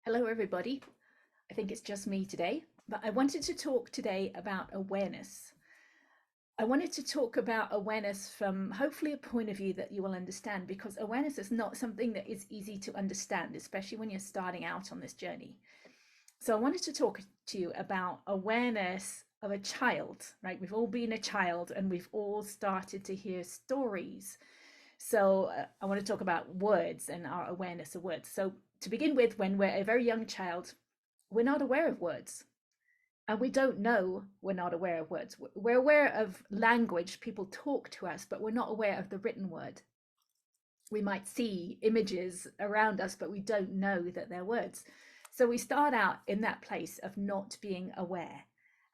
Hello, everybody. I think it's just me today, but I wanted to talk today about awareness. I wanted to talk about awareness from hopefully a point of view that you will understand, because awareness is not something that is easy to understand, especially when you're starting out on this journey. So I wanted to talk to you about awareness of a child, right? We've all been a child and we've all started to hear stories. So I want to talk about words and our awareness of words. So to begin with, when we're a very young child, we're not aware of words, and we don't know we're not aware of words. We're aware of language, people talk to us, but we're not aware of the written word. We might see images around us, but we don't know that they're words. So we start out in that place of not being aware,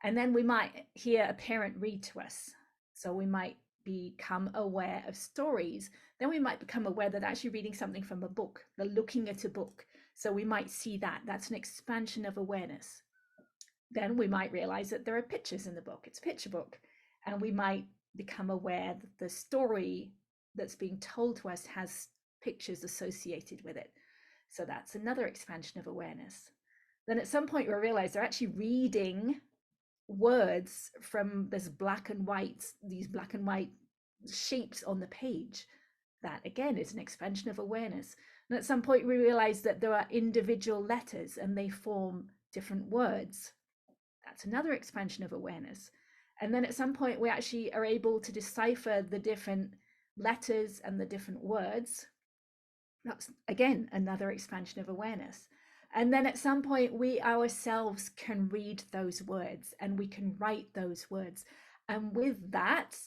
and then we might hear a parent read to us, so we might become aware of stories. Then we might become aware that actually reading something from a book, the looking at a book, so we might see that. That's an expansion of awareness. Then we might realize that there are pictures in the book. It's a picture book. And we might become aware that the story that's being told to us has pictures associated with it. So that's another expansion of awareness. Then at some point we realize they're actually reading words from these black and white shapes on the page. That again is an expansion of awareness. And at some point we realize that there are individual letters and they form different words. That's another expansion of awareness. And then at some point we actually are able to decipher the different letters and the different words. That's again another expansion of awareness. And then at some point we ourselves can read those words and we can write those words. And with that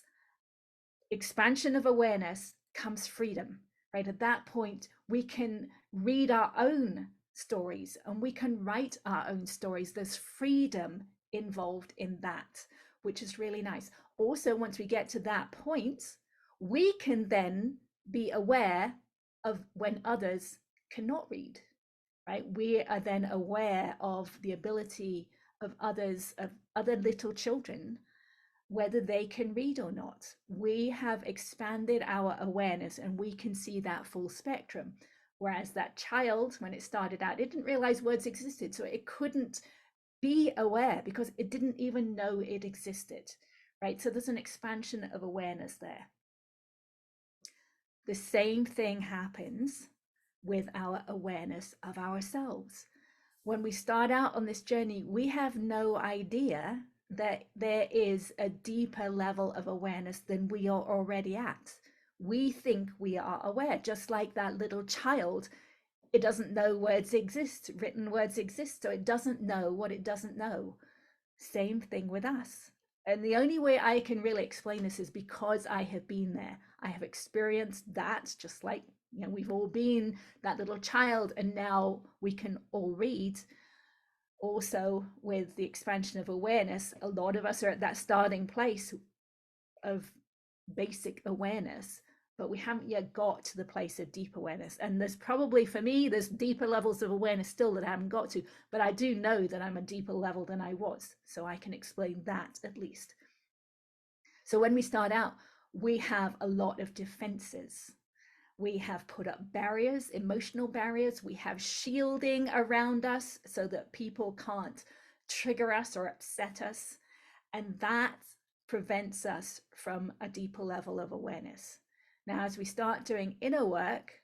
expansion of awareness comes freedom, right? At that point we can read our own stories and we can write our own stories. There's freedom involved in that, which is really nice. Also, once we get to that point, we can then be aware of when others cannot read, right? We are then aware of the ability of others, of other little children, whether they can read or not. We have expanded our awareness and we can see that full spectrum. Whereas that child, when it started out, it didn't realize words existed. So it couldn't be aware because it didn't even know it existed, right? So there's an expansion of awareness there. The same thing happens with our awareness of ourselves. When we start out on this journey, we have no idea that there is a deeper level of awareness than we are already at. We think we are aware, just like that little child. It doesn't know words exist, written words exist, so it doesn't know what it doesn't know. Same thing with us. And the only way I can really explain this is because I have been there. I have experienced that, just like, we've all been that little child, and now we can all read. Also, with the expansion of awareness, a lot of us are at that starting place of basic awareness, but we haven't yet got to the place of deep awareness. And there's probably, for me, there's deeper levels of awareness still that I haven't got to, but I do know that I'm a deeper level than I was. So I can explain that at least. So when we start out, we have a lot of defenses. We have put up barriers, emotional barriers. We have shielding around us so that people can't trigger us or upset us. And that prevents us from a deeper level of awareness. Now, as we start doing inner work,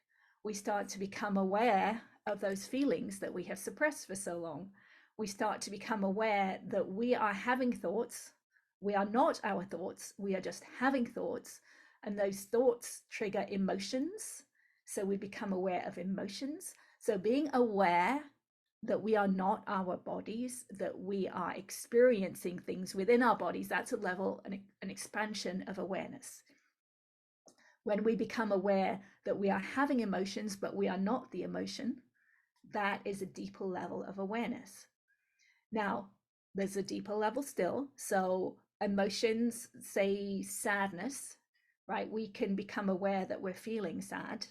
we start to become aware of those feelings that we have suppressed for so long. We start to become aware that we are having thoughts. We are not our thoughts. We are just having thoughts. And those thoughts trigger emotions. So we become aware of emotions. So being aware that we are not our bodies, that we are experiencing things within our bodies, that's a level, an expansion of awareness. When we become aware that we are having emotions, but we are not the emotion, that is a deeper level of awareness. Now, there's a deeper level still. So emotions, say sadness, right? We can become aware that we're feeling sad.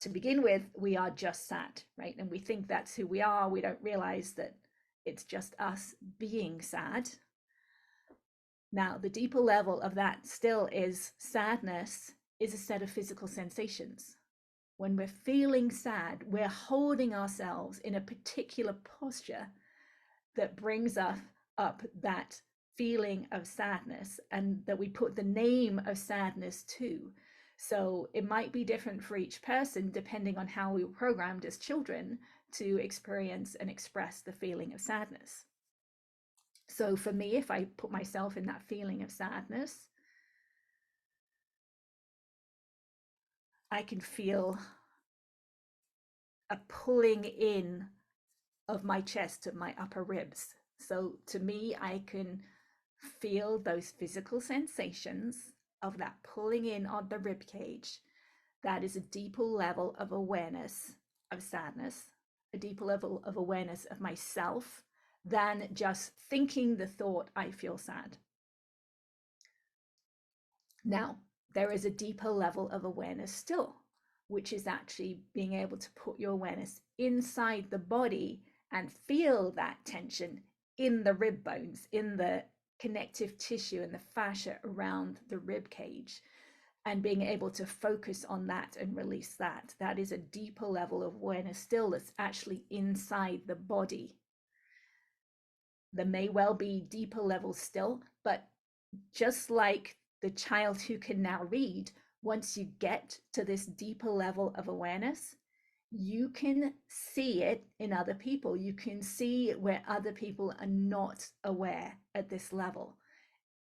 To begin with, we are just sad, right? And we think that's who we are. We don't realize that it's just us being sad. Now, the deeper level of that still is sadness is a set of physical sensations. when we're feeling sad, we're holding ourselves in a particular posture that brings up that feeling of sadness, and that we put the name of sadness to. So it might be different for each person depending on how we were programmed as children to experience and express the feeling of sadness. So for me, if I put myself in that feeling of sadness, I can feel a pulling in of my chest, of my upper ribs. So to me, I can feel those physical sensations of that pulling in on the rib cage. That is a deeper level of awareness of sadness, a deeper level of awareness of myself than just thinking the thought, I feel sad. Now, there is a deeper level of awareness still, which is actually being able to put your awareness inside the body and feel that tension in the rib bones, in the connective tissue and the fascia around the rib cage, and being able to focus on that and release that. That is a deeper level of awareness still that's actually inside the body. There may well be deeper levels still, but just like the child who can now read, once you get to this deeper level of awareness, you can see it in other people. You can see where other people are not aware at this level.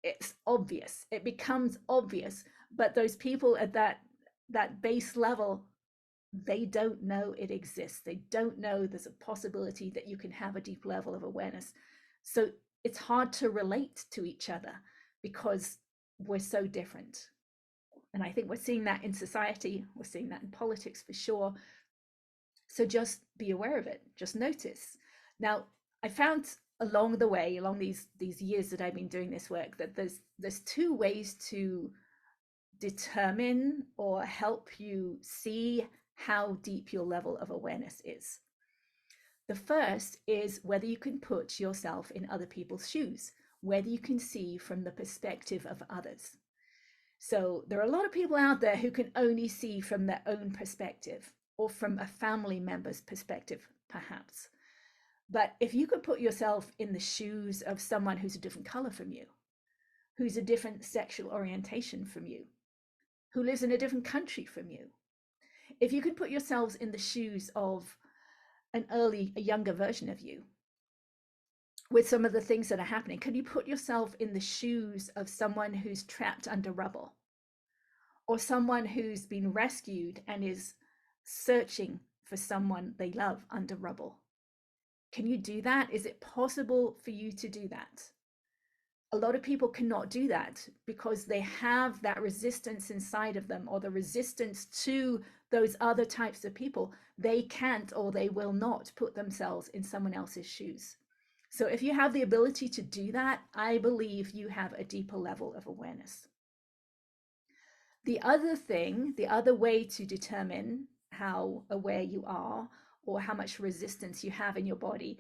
It's obvious. It becomes obvious, but those people at that base level, they don't know it exists. They don't know there's a possibility that you can have a deep level of awareness. So it's hard to relate to each other because we're so different. And I think we're seeing that in society. We're seeing that in politics for sure. So just be aware of it. Just notice. Now, I found along the way, along these years that I've been doing this work, that there's two ways to determine or help you see how deep your level of awareness is. The first is whether you can put yourself in other people's shoes, whether you can see from the perspective of others. So there are a lot of people out there who can only see from their own perspective or from a family member's perspective, perhaps. But if you could put yourself in the shoes of someone who's a different color from you, who's a different sexual orientation from you, who lives in a different country from you, if you could put yourselves in the shoes of a younger version of you, with some of the things that are happening, can you put yourself in the shoes of someone who's trapped under rubble, or someone who's been rescued and is searching for someone they love under rubble? Can you do that? Is it possible for you to do that? A lot of people cannot do that because they have that resistance inside of them, or the resistance to those other types of people. They can't, or they will not put themselves in someone else's shoes. So if you have the ability to do that, I believe you have a deeper level of awareness. The other thing, the other way to determine how aware you are or how much resistance you have in your body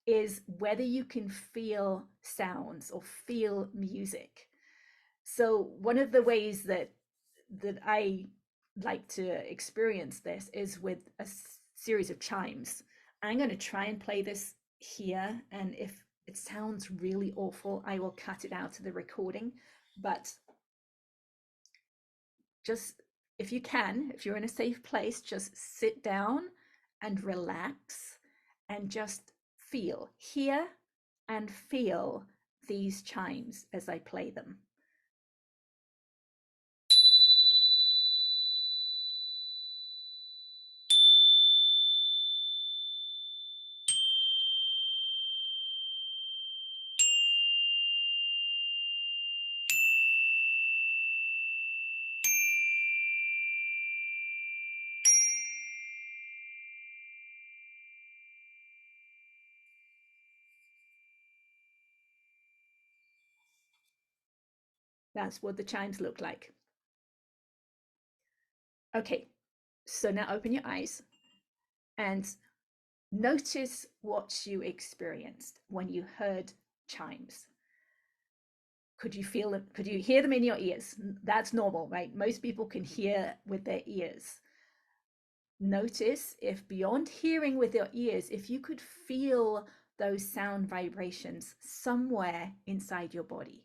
is whether you can feel sounds or feel music. So one of the ways that I like to experience this is with a series of chimes. I'm going to try and play this here, and if it sounds really awful, I will cut it out of the recording. But just, if you can, if you're in a safe place, just sit down and relax and just hear and feel these chimes as I play them. That's what the chimes look like. Okay, so now open your eyes and notice what you experienced when you heard chimes. Could you feel them? Could you hear them in your ears? That's normal, right? Most people can hear with their ears. notice if beyond hearing with your ears, if you could feel those sound vibrations somewhere inside your body.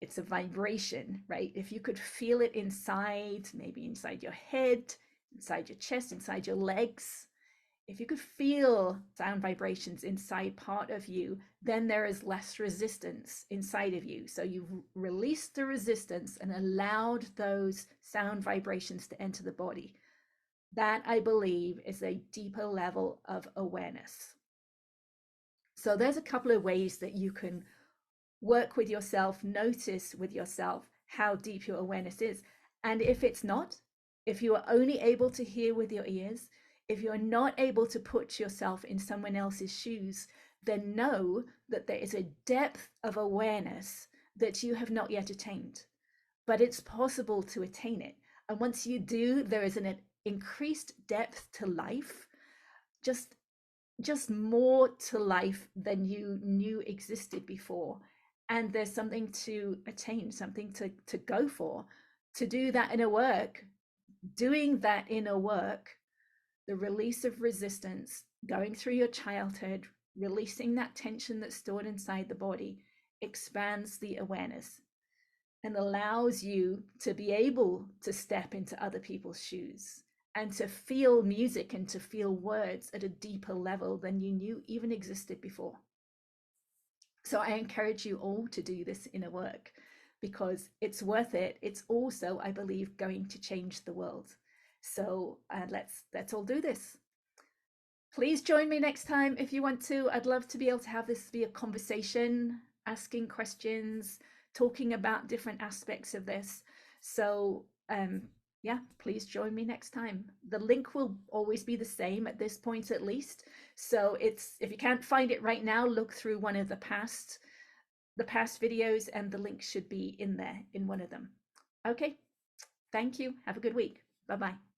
It's a vibration, right? If you could feel it inside, maybe inside your head, inside your chest, inside your legs, if you could feel sound vibrations inside part of you, then there is less resistance inside of you. So you've released the resistance and allowed those sound vibrations to enter the body. That, I believe, is a deeper level of awareness. So there's a couple of ways that you can work with yourself, notice with yourself how deep your awareness is. And if it's not, if you are only able to hear with your ears, if you're not able to put yourself in someone else's shoes, then know that there is a depth of awareness that you have not yet attained. But it's possible to attain it. And once you do, there is an increased depth to life, just more to life than you knew existed before. And there's something to attain, something to go for. To do that inner work, doing that inner work, the release of resistance, going through your childhood, releasing that tension that's stored inside the body, expands the awareness and allows you to be able to step into other people's shoes and to feel music and to feel words at a deeper level than you knew even existed before. So I encourage you all to do this inner work because it's worth it. It's also, I believe, going to change the world. So let's all do this. Please join me next time if you want to. I'd love to be able to have this be a conversation, asking questions, talking about different aspects of this. So yeah, please join me next time. The link will always be the same at this point, at least. So it's, if you can't find it right now, look through one of the past videos and the link should be in there in one of them. Okay, thank you. Have a good week. Bye-bye.